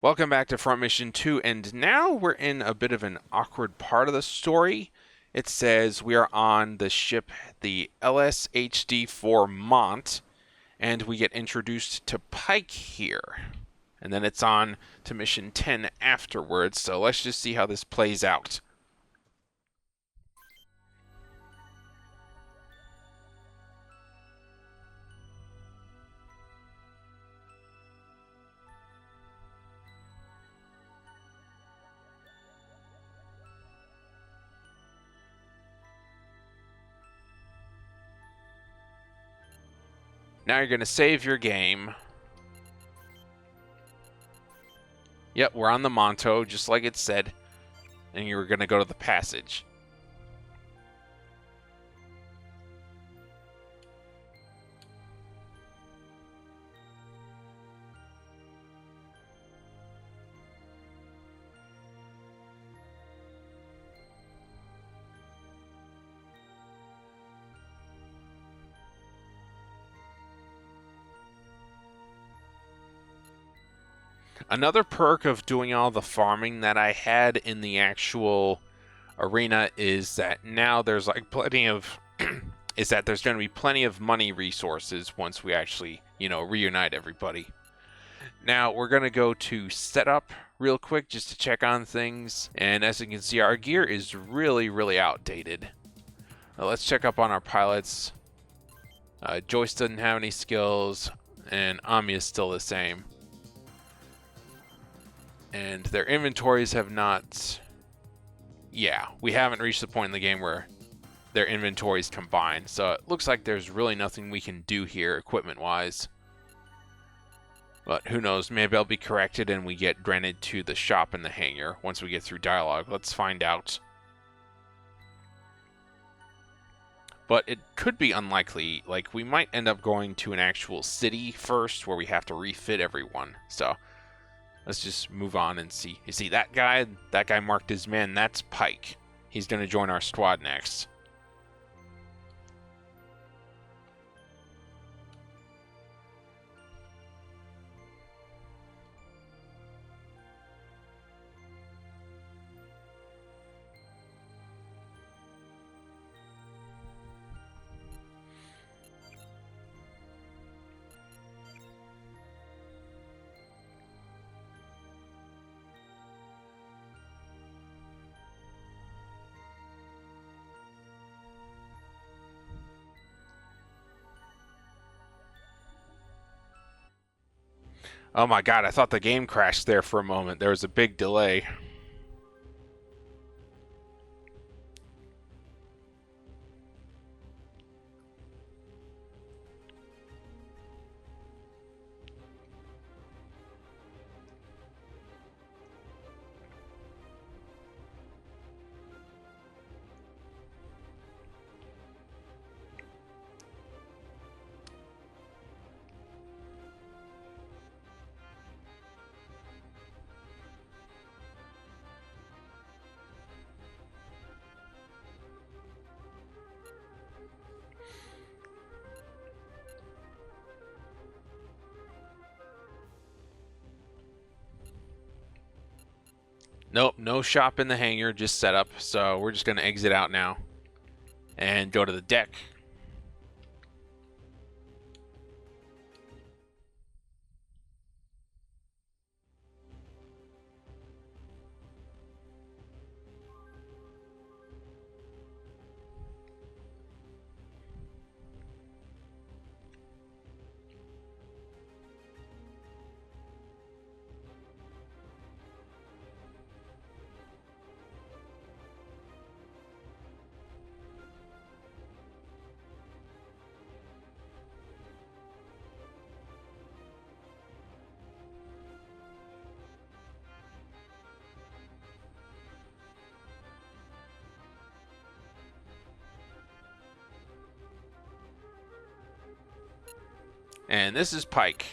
Welcome back to Front Mission 2, and now we're in a bit of an awkward part of the story. It says we are on the ship, the LSHD-4 Mont, and we get introduced to Pike here. And then it's on to Mission 10 afterwards, so let's just see how this plays out. Now you're going to save your game. Yep, we're on the Monto, just like it said, and you're going to go to the passage. Another perk of doing all the farming that I had in the actual arena is that now there's like plenty of is that there's going to be plenty of money resources once we actually, reunite everybody. Now we're going to go to setup real quick just to check on things, and as you can see, our gear is really outdated. Now let's check up on our pilots. Joyce doesn't have any skills, and Ami is still the same. And their inventories have not... Yeah, we haven't reached the point in the game where their inventories combine, so it looks like there's really nothing we can do here equipment-wise. But who knows, maybe I'll be corrected and we get granted to the shop in the hangar once we get through dialogue. Let's find out. But it could be unlikely. Like, we might end up going to an actual city first where we have to refit everyone. So let's just move on and see. You see that guy? That guy marked his man. That's Pike. He's going to join our squad next. Oh my god, I thought the game crashed there for a moment. There was a big delay. Nope, no shop in the hangar, just setup. So we're just going to exit out now and go to the deck. And this is Pike.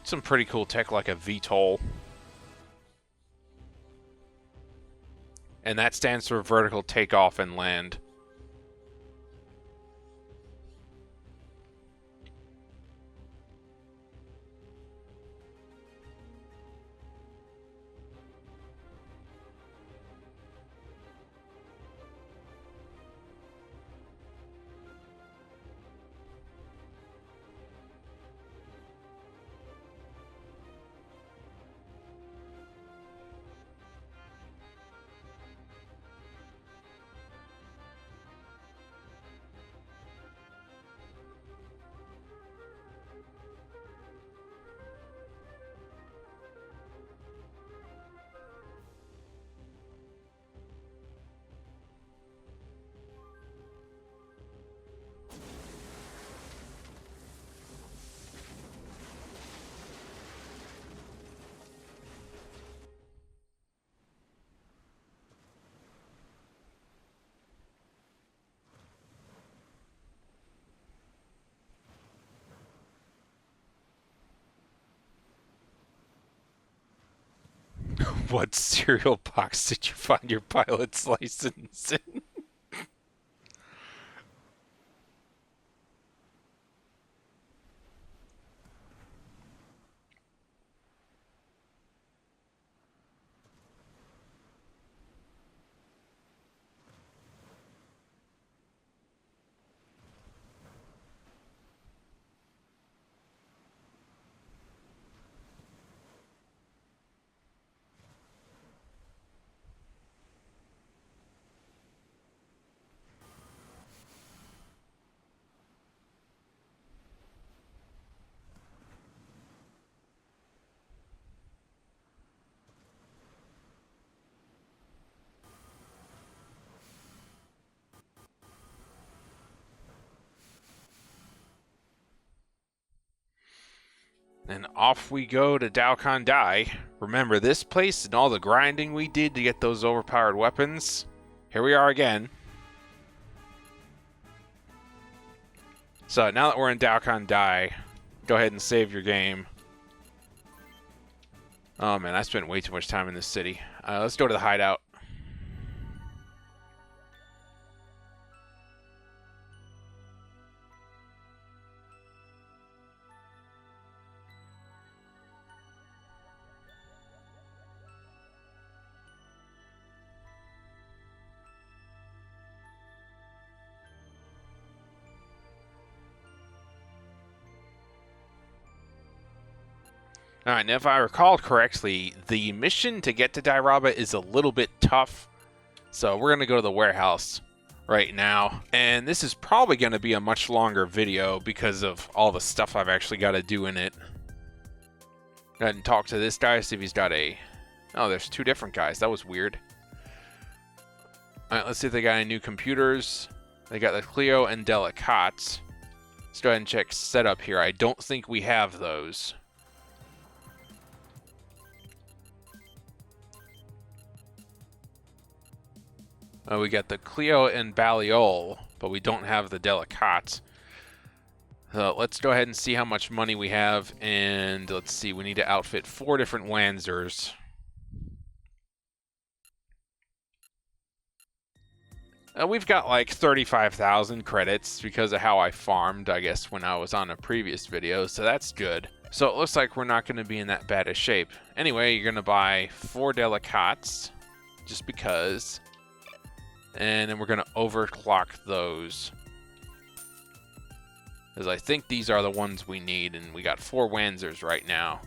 some pretty cool tech like a VTOL. And that stands for vertical takeoff and land. What cereal box did you find your pilot's license in? And off we go to Daokon Dai. Remember this place and all the grinding we did to get those overpowered weapons? Here we are again. So now that we're in Daokon Dai, go ahead and save your game. Oh man, I spent way too much time in this city. Let's go to the hideout. Alright, now if I recall correctly, the mission to get to Dairaba is a little bit tough. So we're going to go to the warehouse right now. And this is probably going to be a much longer video because of all the stuff I've actually got to do in it. Go ahead and talk to this guy, see if he's got a... Oh, there's two different guys. That was weird. Alright, let's see if they got any new computers. They got the Clio and Delicat. Let's go ahead and check setup here. I don't think we have those. We got the Clio and Balliol, but we don't have the Delicat. Let's go ahead and see how much money we have, and let's see, we need to outfit 4 different Lancers. We've got like 35,000 credits because of how I farmed, I guess, when I was on a previous video, so that's good. So it looks like we're not going to be in that bad a shape. Anyway, you're going to buy 4 Delicats, just because... And then we're going to overclock those. Because I think these are the ones we need. And we got 4 Wanzers right now.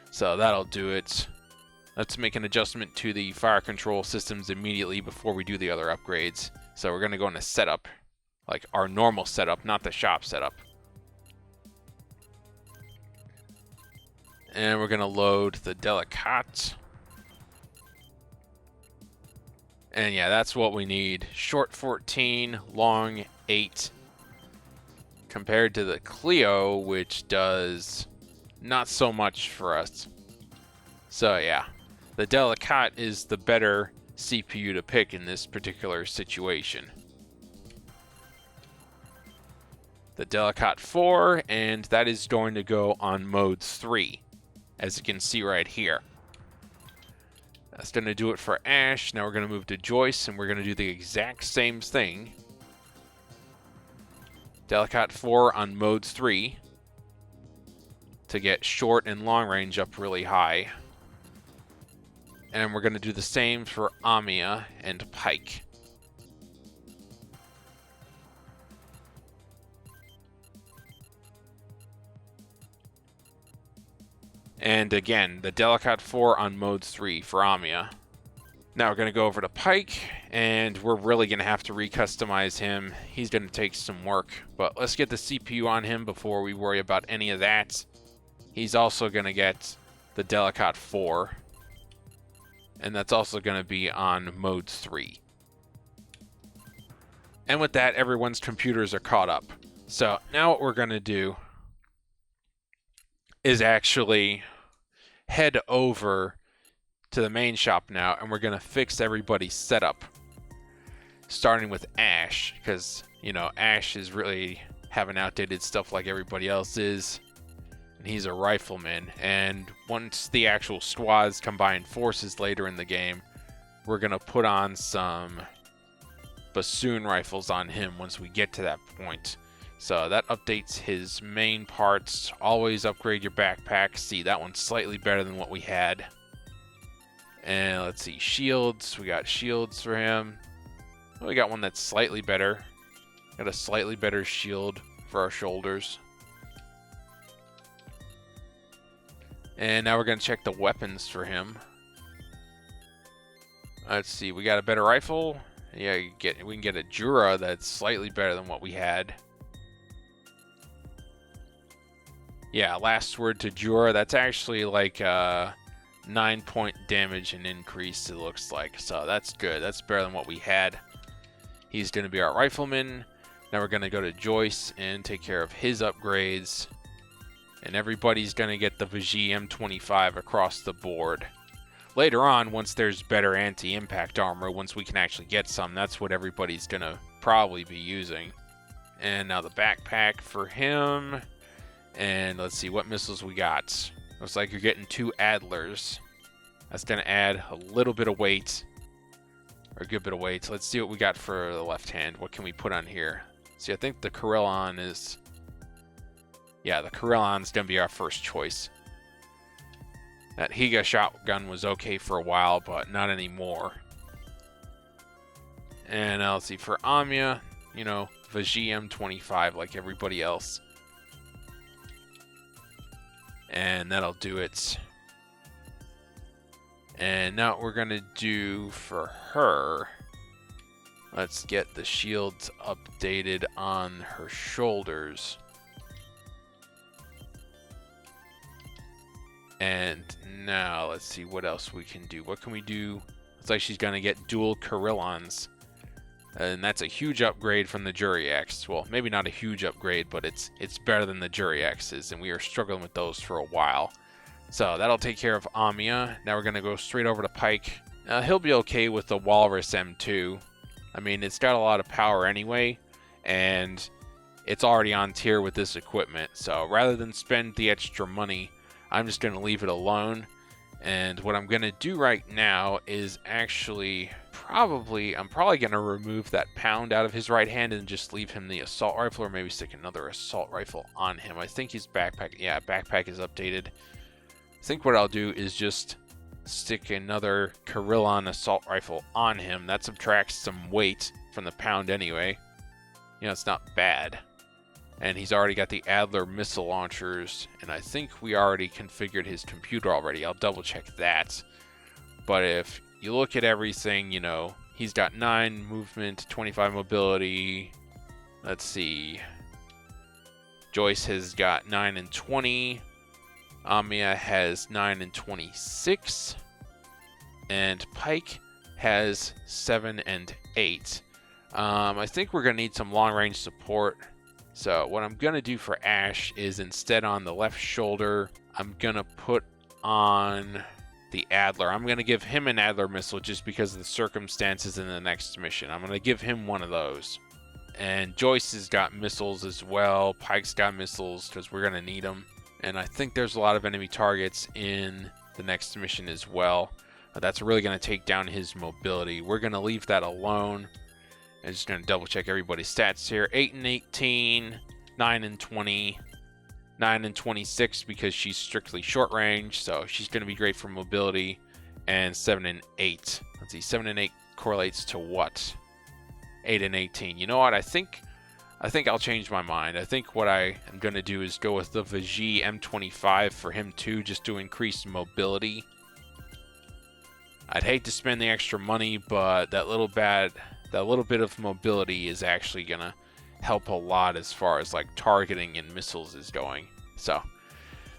So that'll do it. Let's make an adjustment to the fire control systems immediately before we do the other upgrades. So we're going to go into setup. Like our normal setup, not the shop setup. And we're going to load the Delicat. And yeah, that's what we need. Short 14, long 8. Compared to the Clio, which does not so much for us. So yeah, the Delicat is the better CPU to pick in this particular situation. The Delicat 4, and that is going to go on mode 3. as you can see right here. That's going to do it for Ash. Now we're going to move to Joyce, and we're going to do the exact same thing. Delicat 4 on modes 3 to get short and long range up really high. And we're going to do the same for Amiya and Pike. And again, the Delicat 4 on modes 3 for Amiya. Now we're going to go over to Pike, and we're really going to have to recustomize him. He's going to take some work, but let's get the CPU on him before we worry about any of that. He's also going to get the Delicat 4, and that's also going to be on mode 3. And with that, everyone's computers are caught up. So now what we're going to do is actually head over to the main shop now, and we're going to fix everybody's setup. Starting with Ash, because, you know, Ash is really having outdated stuff like everybody else is. And he's a rifleman, and once the actual squads combine forces later in the game, we're going to put on some bassoon rifles on him once we get to that point. So that updates his main parts. Always upgrade your backpack. See, that one's slightly better than what we had. And let's see, shields. We got shields for him. We got one that's slightly better. Got a slightly better shield for our shoulders. And now we're going to check the weapons for him. Let's see, we got a better rifle. Yeah, we can get a Jura that's slightly better than what we had. Yeah, last word to Jura. That's actually like 9-point damage and increase, it looks like. So that's good. That's better than what we had. He's going to be our rifleman. Now we're going to go to Joyce and take care of his upgrades. And everybody's going to get the Vigi M25 across the board. Later on, once there's better anti-impact armor, once we can actually get some, that's what everybody's going to probably be using. And now the backpack for him. And let's see what missiles we got. Looks like you're getting 2 Adlers. That's going to add a little bit of weight. Or a good bit of weight. So let's see what we got for the left hand. What can we put on here? See, I think the Corellon is... Yeah, the Corellon's going to be our first choice. That Higa shotgun was okay for a while, but not anymore. And let's see, for Amiya, you know, Vigi M25 like everybody else. And that'll do it. And now what we're going to do for her, let's get the shields updated on her shoulders. And now let's see what else we can do. What can we do? Looks like she's going to get dual Corellons. And that's a huge upgrade from the Jury X. Well, maybe not a huge upgrade, but it's better than the Jury X's, and we are struggling with those for a while. So that'll take care of Amiya. Now we're going to go straight over to Pike. He'll be okay with the Walrus M2. I mean, it's got a lot of power anyway, and it's already on tier with this equipment. So rather than spend the extra money, I'm just going to leave it alone. And what I'm going to do right now is actually I'm probably going to remove that pound out of his right hand and just leave him the assault rifle, or maybe stick another assault rifle on him. I think his backpack, yeah, backpack is updated. I think what I'll do is just stick another Corellon assault rifle on him. That subtracts some weight from the pound anyway. You know, it's not bad. And he's already got the Adler missile launchers, and I think we already configured his computer already. I'll double check that. But if you look at everything, you know, he's got 9 movement, 25 mobility. Let's see. Joyce has got 9 and 20. Amiya has 9 and 26. And Pike has 7 and 8. I think we're going to need some long-range support. So what I'm going to do for Ash is, instead on the left shoulder, I'm going to put on the Adler. I'm going to give him an Adler missile just because of the circumstances in the next mission. I'm going to give him one of those. And Joyce has got missiles as well. Pike's got missiles because we're going to need them. And I think there's a lot of enemy targets in the next mission as well. But that's really going to take down his mobility. We're going to leave that alone. I'm just going to double check everybody's stats here. 8 and 18, 9 and 20, 9 and 26 because she's strictly short range. So she's going to be great for mobility. And 7 and 8. Let's see, 7 and 8 correlates to what? 8 and 18. You know what? I think I'll change my mind. I think what I am going to do is go with the Vigi M25 for him too, just to increase mobility. I'd hate to spend the extra money, but that little bit of mobility is actually going to help a lot as far as like targeting and missiles is going. So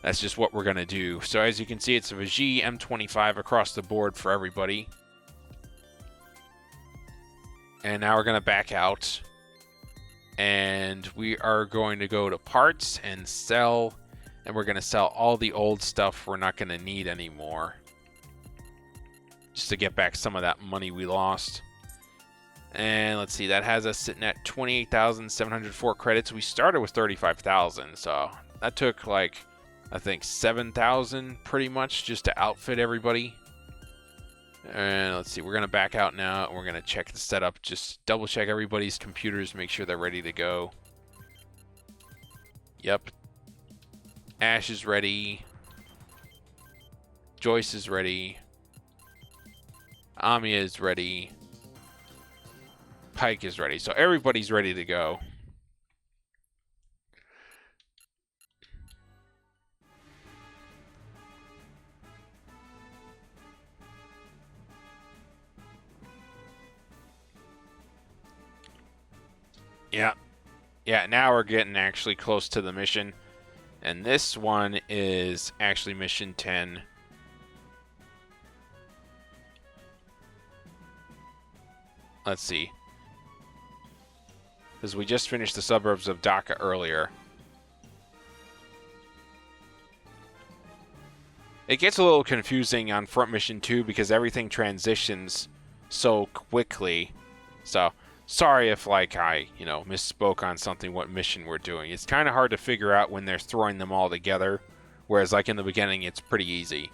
that's just what we're going to do. So as you can see, it's a Vigi M25 across the board for everybody. And now we're going to back out. And we are going to go to parts and sell. And we're going to sell all the old stuff we're not going to need anymore. Just to get back some of that money we lost. And let's see, that has us sitting at 28,704 credits. We started with 35,000. So that took like, I think 7,000 pretty much just to outfit everybody. And let's see, we're going to back out now. And we're going to check the setup. Just double check everybody's computers. Make sure they're ready to go. Yep. Ash is ready. Joyce is ready. Amiya is ready. Pike is ready. So everybody's ready to go. Yeah, now we're getting actually close to the mission. And this one is actually mission 10. Let's see. Because we just finished the suburbs of Dhaka earlier. It gets a little confusing on Front Mission 2 because everything transitions so quickly. So, sorry if like I, misspoke on something what mission we're doing. It's kind of hard to figure out when they're throwing them all together. Whereas like in the beginning, it's pretty easy.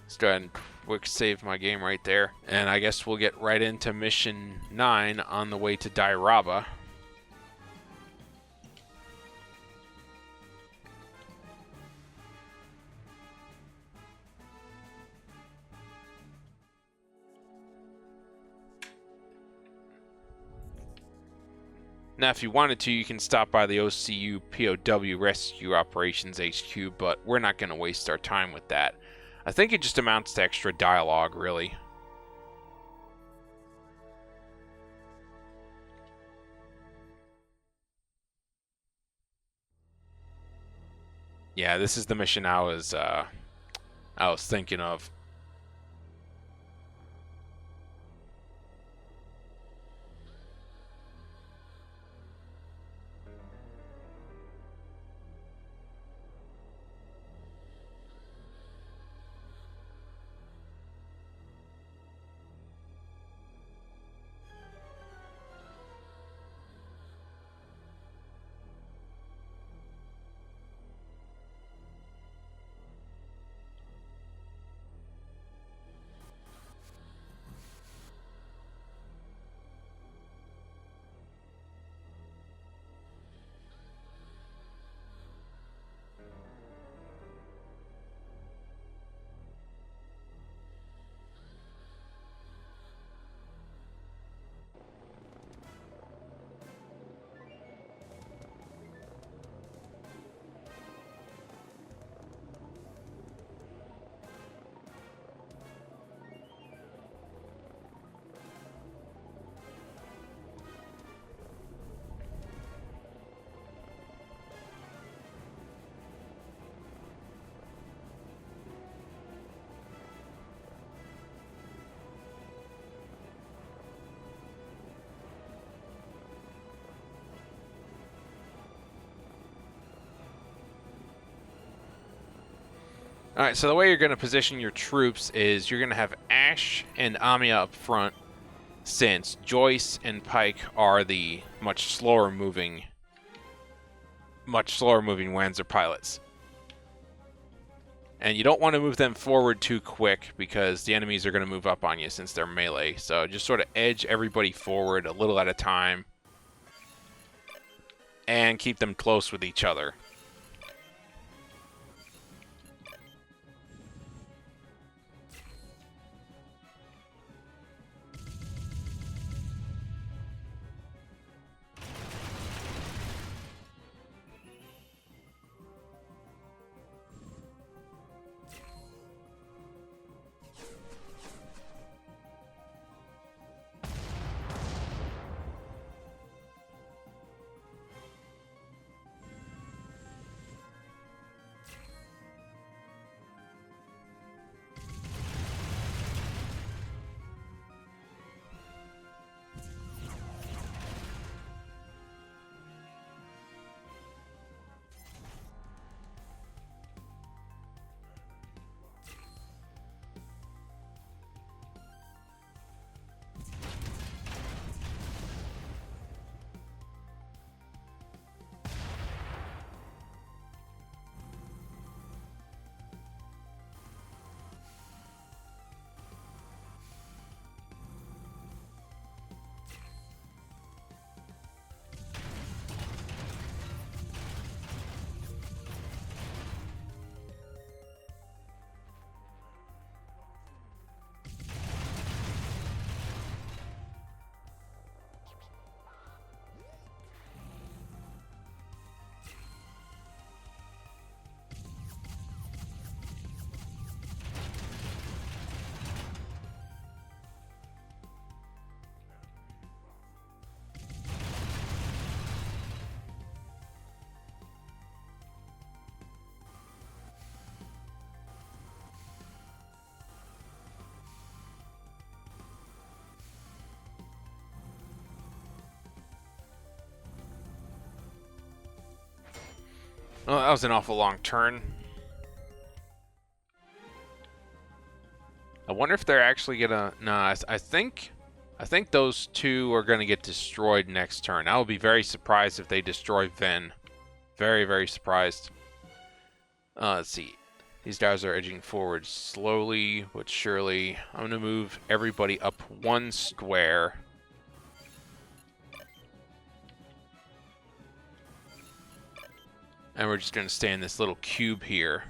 Let's go ahead and quick save my game right there. And I guess we'll get right into mission 9 on the way to Dairaba. Now, if you wanted to, you can stop by the OCU POW Rescue Operations HQ, but we're not going to waste our time with that. I think it just amounts to extra dialogue, really. Yeah, this is the mission I was thinking of. Alright, so the way you're going to position your troops is you're going to have Ash and Amiya up front, since Joyce and Pike are the much slower moving much slower moving Wanzer pilots. And you don't want to move them forward too quick because the enemies are going to move up on you since they're melee. So just sort of edge everybody forward a little at a time and keep them close with each other. Well, that was an awful long turn. I wonder if they're actually gonna... No, I think those two are gonna get destroyed next turn. I would be very surprised if they destroy Ven. Very, very surprised. Let's see. These guys are edging forward slowly but surely. I'm gonna move everybody up one square. And we're just gonna stay in this little cube here.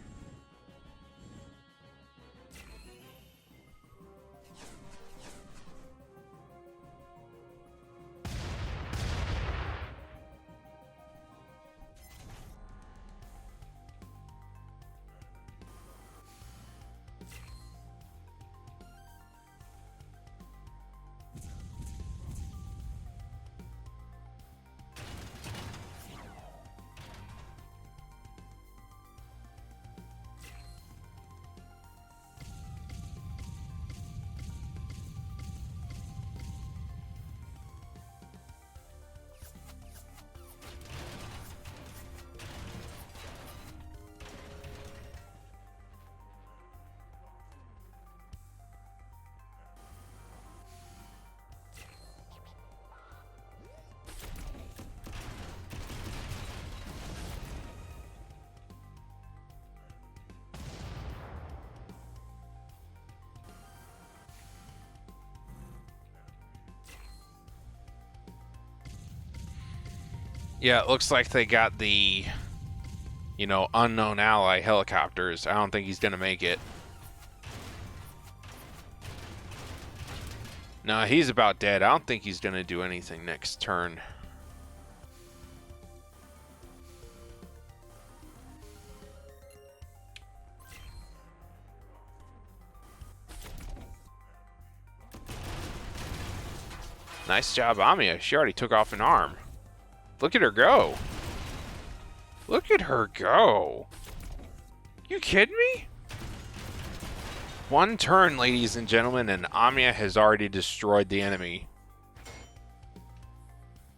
Yeah, it looks like they got the, unknown ally helicopters. I don't think he's gonna make it. No, he's about dead. I don't think he's gonna do anything next turn. Nice job, Amiya. She already took off an arm. Look at her go. Look at her go. You kidding me? One turn, ladies and gentlemen, and Amiya has already destroyed the enemy.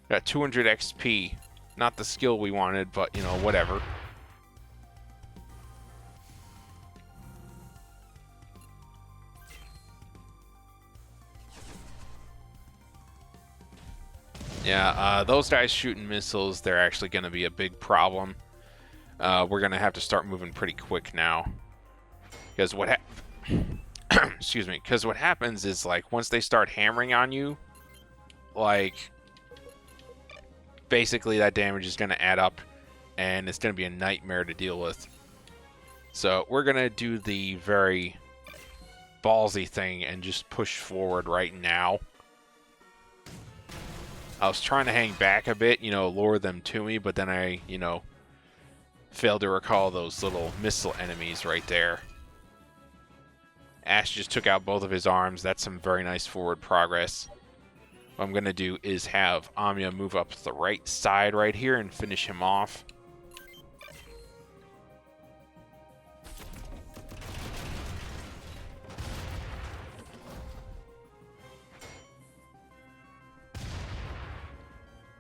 Got 200 XP. Not the skill we wanted, but, whatever. Yeah, those guys shooting missiles, they're actually going to be a big problem. We're going to have to start moving pretty quick now. Because excuse me, because what happens is, like, once they start hammering on you, like, basically that damage is going to add up, and it's going to be a nightmare to deal with. So we're going to do the very ballsy thing and just push forward right now. I was trying to hang back a bit, you know, lure them to me, but then I, you know, failed to recall those little missile enemies right there. Ash just took out both of his arms. That's some very nice forward progress. What I'm going to do is have Amiya move up to the right side right here and finish him off.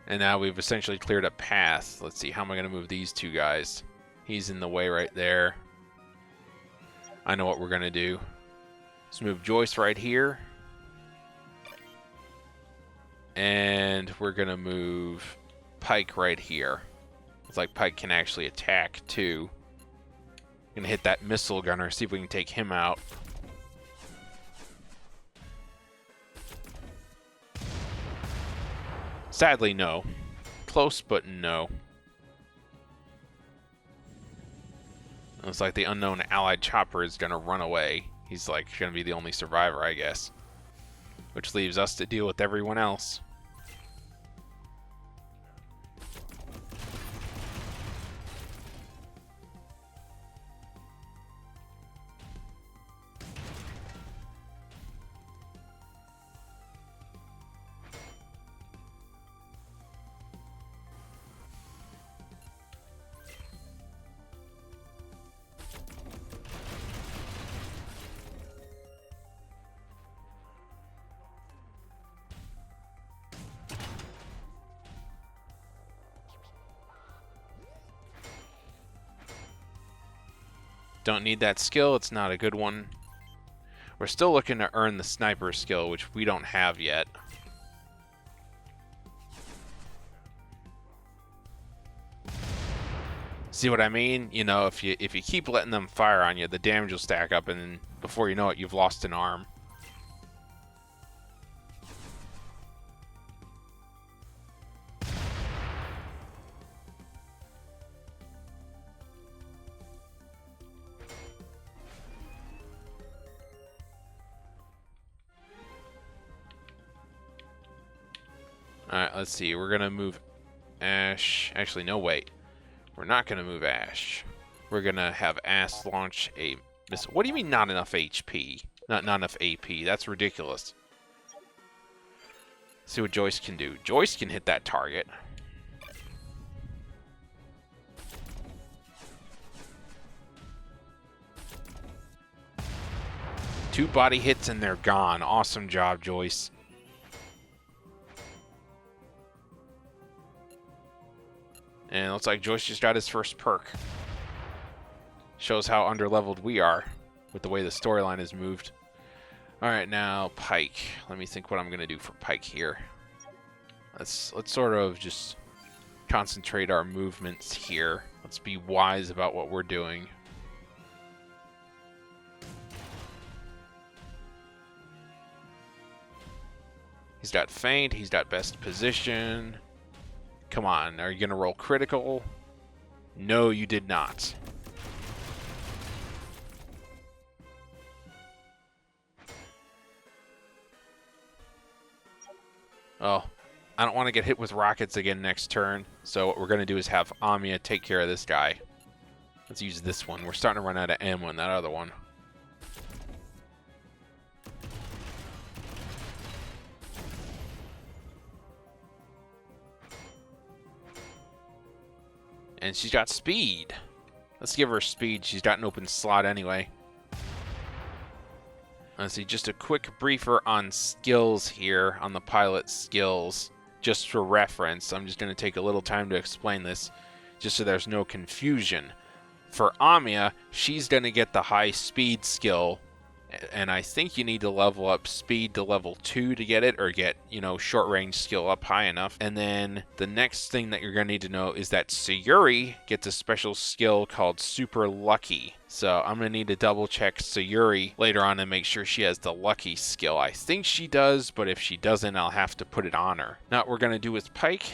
And now we've essentially cleared a path. Let's see, how am I going to move these two guys? He's in the way right there. I know what we're going to do. Let's move Joyce right here. And we're going to move Pike right here. It's like Pike can actually attack too. Going to hit that missile gunner, see if we can take him out. Sadly, no. Close, but no. Looks like the unknown allied chopper is going to run away. He's like going to be the only survivor, I guess. Which leaves us to deal with everyone else. Don't need that skill, it's not a good one. We're still looking to earn the sniper skill, which we don't have yet. See what I mean? You know, if you keep letting them fire on you, the damage will stack up, and then before you know it, you've lost an arm. Alright, let's see. We're going to move Ash. Actually, no, wait. We're not going to move Ash. We're going to have Ash launch a missile. What do you mean not enough HP? Not enough AP. That's ridiculous. Let's see what Joyce can do. Joyce can hit that target. Two body hits and they're gone. Awesome job, Joyce. And it looks like Joyce just got his first perk. Shows how underleveled we are with the way the storyline has moved. Alright, now Pike. Let me think what I'm going to do for Pike here. Let's sort of just concentrate our movements here. Let's be wise about what we're doing. He's got feint, he's got best position. Come on, are you going to roll critical? No, you did not. Oh, I don't want to get hit with rockets again next turn. So what we're going to do is have Amiya take care of this guy. Let's use this one. We're starting to run out of ammo in that other one. And she's got speed. Let's give her speed. She's got an open slot anyway. Let's see, just a quick briefer on skills here, on the pilot skills, just for reference. I'm just going to take a little time to explain this, just so there's no confusion. For Amiya, she's going to get the high speed skill, and I think you need to level up speed to level 2 to get it, or get, short range skill up high enough. And then the next thing that you're going to need to know is that Sayuri gets a special skill called Super Lucky. So I'm going to need to double check Sayuri later on and make sure she has the Lucky skill. I think she does, but if she doesn't, I'll have to put it on her. Now what we're going to do with Pike,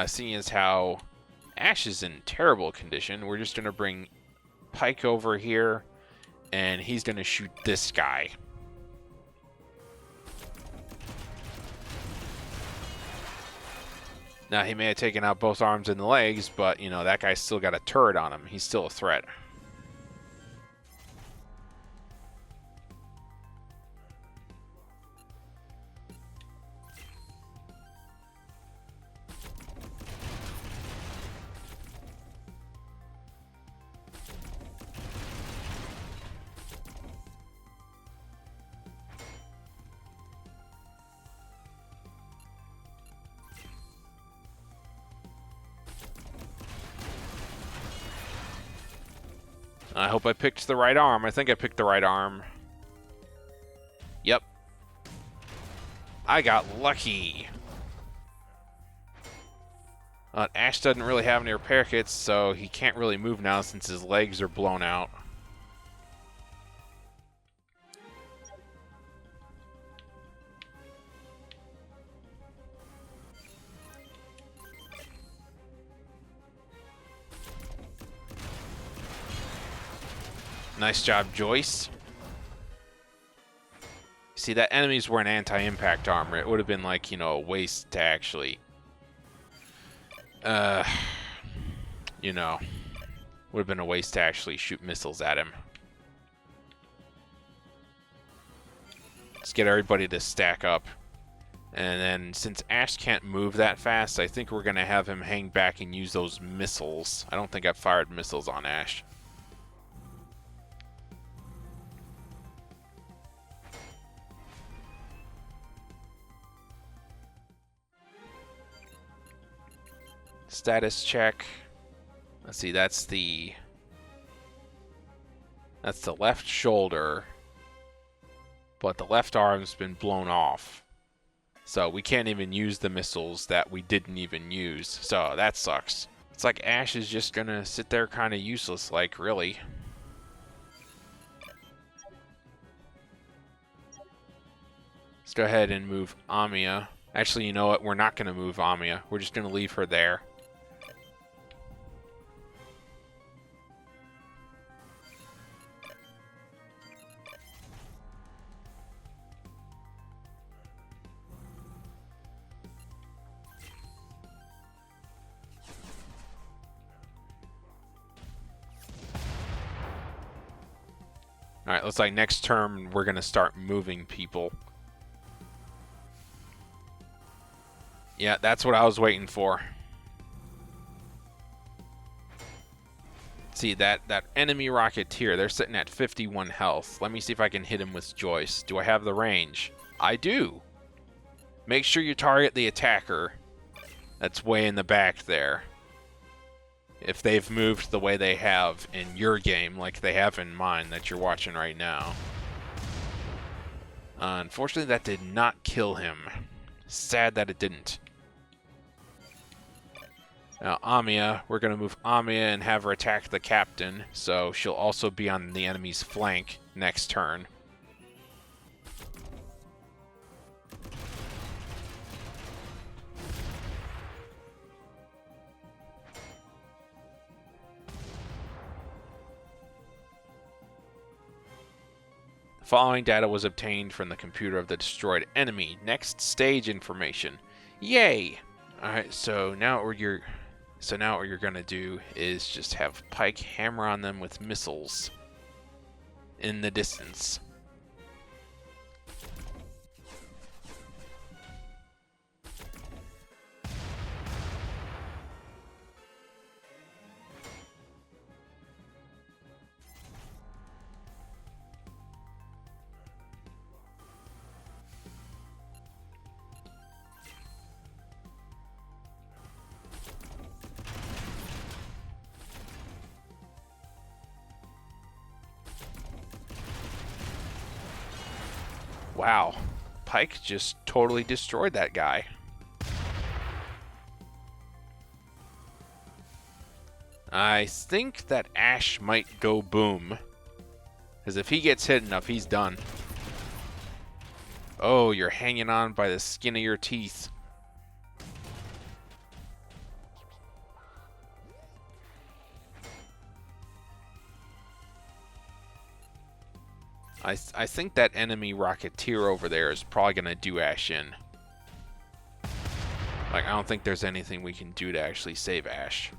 seeing as how Ash is in terrible condition, we're just going to bring Pike over here, and he's going to shoot this guy. Now, he may have taken out both arms and the legs, but, that guy's still got a turret on him. He's still a threat. I hope I picked the right arm. I think I picked the right arm. Yep. I got lucky. Ash doesn't really have any repair kits, so he can't really move now since his legs are blown out. Nice job, Joyce. See, that enemies were an anti-impact armor. It would have been like, a waste to actually, would have been a waste to actually shoot missiles at him. Let's get everybody to stack up. And then, since Ash can't move that fast, I think we're going to have him hang back and use those missiles. I don't think I've fired missiles on Ash. Status check. Let's see, that's the left shoulder, but the left arm's been blown off. So we can't even use the missiles that we didn't even use. So that sucks. It's like Ash is just gonna sit there kind of useless, like, really. Let's go ahead and move Amiya. Actually, you know what? We're not gonna move Amiya. We're just gonna leave her there. Alright, looks like next turn we're going to start moving people. Yeah, that's what I was waiting for. See, that enemy Rocketeer, they're sitting at 51 health. Let me see if I can hit him with Joyce. Do I have the range? I do. Make sure you target the attacker that's way in the back there. If they've moved the way they have in your game, like they have in mine that you're watching right now. Unfortunately, that did not kill him. Sad that it didn't. Now, Amiya, we're going to move Amiya and have her attack the captain, so she'll also be on the enemy's flank next turn. Following data was obtained from the computer of the destroyed enemy. Next stage information. Yay! Alright, so now what you're gonna do is just have Pike hammer on them with missiles in the distance. Wow. Pike just totally destroyed that guy. I think that Ash might go boom. Because if he gets hit enough, he's done. Oh, you're hanging on by the skin of your teeth. I think that enemy Rocketeer over there is probably going to do Ash in. Like, I don't think there's anything we can do to actually save Ash.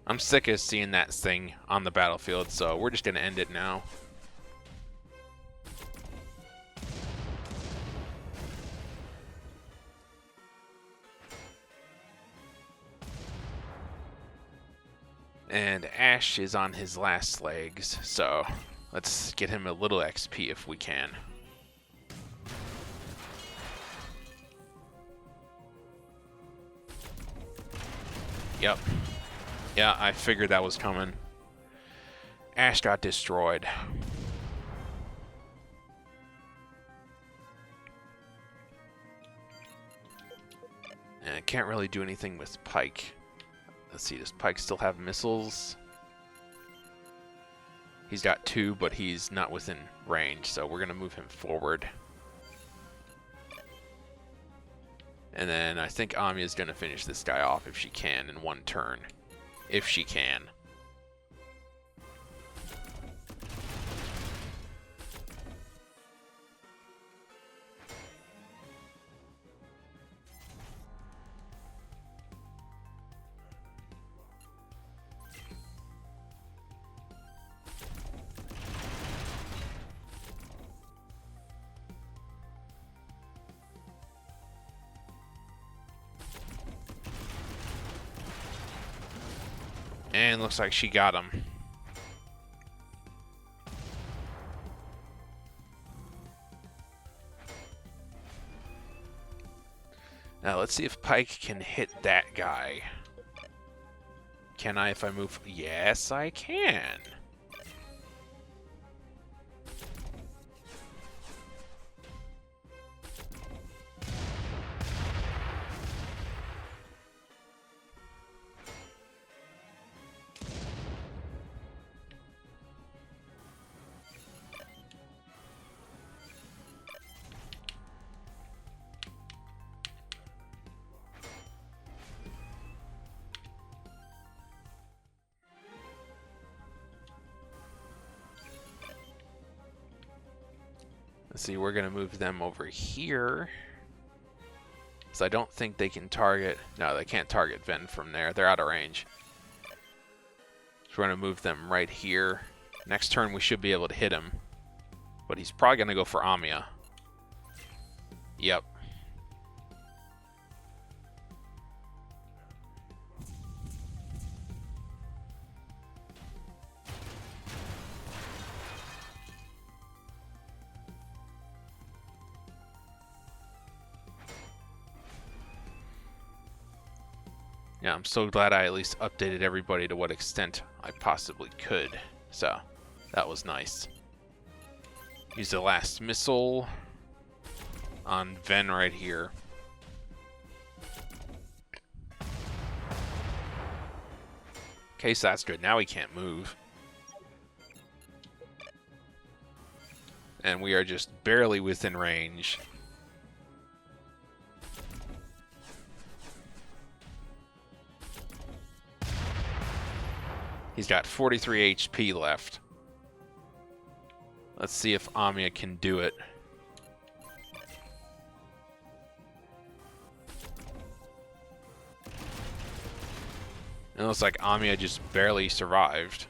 I'm sick of seeing that thing on the battlefield, so we're just going to end it now. And Ash is on his last legs, so let's get him a little XP if we can. Yep. Yeah, I figured that was coming. Ash got destroyed. And I can't really do anything with Pike. Let's see, does Pike still have missiles? He's got 2, but he's not within range, so we're going to move him forward. And then I think Amiya's going to finish this guy off if she can in one turn. If she can. And looks like she got him. Now let's see if Pike can hit that guy. Can I if I move? Yes, I can. Let's see, we're going to move them over here. So I don't think they can target... No, they can't target Ven from there. They're out of range. So we're going to move them right here. Next turn we should be able to hit him. But he's probably going to go for Amiya. Yep. Yeah, I'm so glad I at least updated everybody to what extent I possibly could. So, that was nice. Use the last missile on Ven right here. Okay, so that's good. Now he can't move. And we are just barely within range. He's got 43 HP left. Let's see if Amiya can do it. It looks like Amiya just barely survived.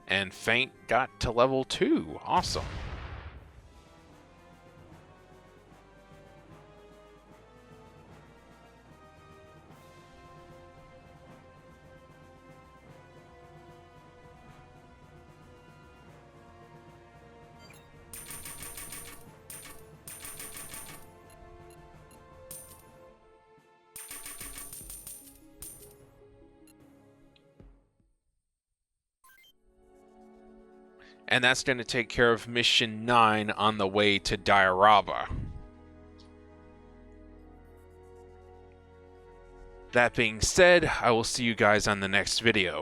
And Feint got to level 2. Awesome. And that's going to take care of Mission 9 on the way to Dioraba. That being said, I will see you guys on the next video.